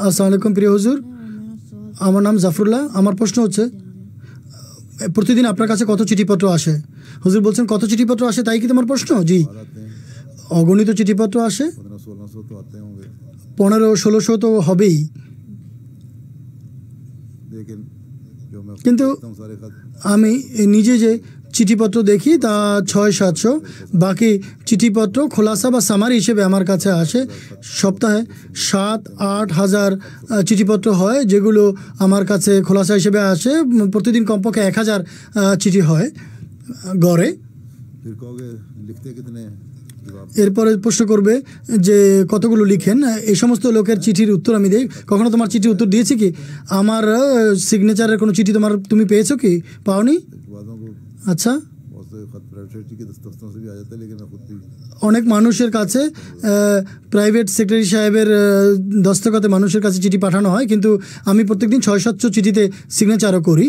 আসসালামু আলাইকুম প্রিয় হুজুর, আমার নাম জাফরুল্লাহ। আমার প্রশ্ন হচ্ছে, প্রতিদিন আপনার কাছে কত চিঠিপত্র আসে? হুজুর বলছেন কত চিঠিপত্র আসে, তাই কি তোমার প্রশ্ন? জি, অগণিত চিঠিপত্র আসে। 1500-1600 তো হবেই, কিন্তু আমি নিজে যে চিঠিপত্র দেখি তা 600-700। বাকি চিঠিপত্র খোলাসা বা সামারি হিসেবে আমার কাছে আসে। সপ্তাহে 7-8 হাজার চিঠিপত্র হয়, যেগুলো আমার কাছে খোলাসা হিসেবে আসে। প্রতিদিন কমপক্ষে 1000 চিঠি হয় গড়ে। এরপরে প্রশ্ন করবে যে কতগুলো লিখেন। এই সমস্ত লোকের চিঠির উত্তর আমি দিই। কখনো তোমার চিঠির উত্তর দিয়েছি কি? আমার সিগনেচারের কোনো চিঠি তুমি পেয়েছো কি? পাওনি? আচ্ছা, অনেক মানুষের কাছে প্রাইভেট সেক্রেটারি সাহেবের দস্তখতে মানুষের কাছে চিঠি পাঠানো হয়, কিন্তু আমি প্রত্যেকদিন 600-700 চিঠিতে সিগনেচারও করি।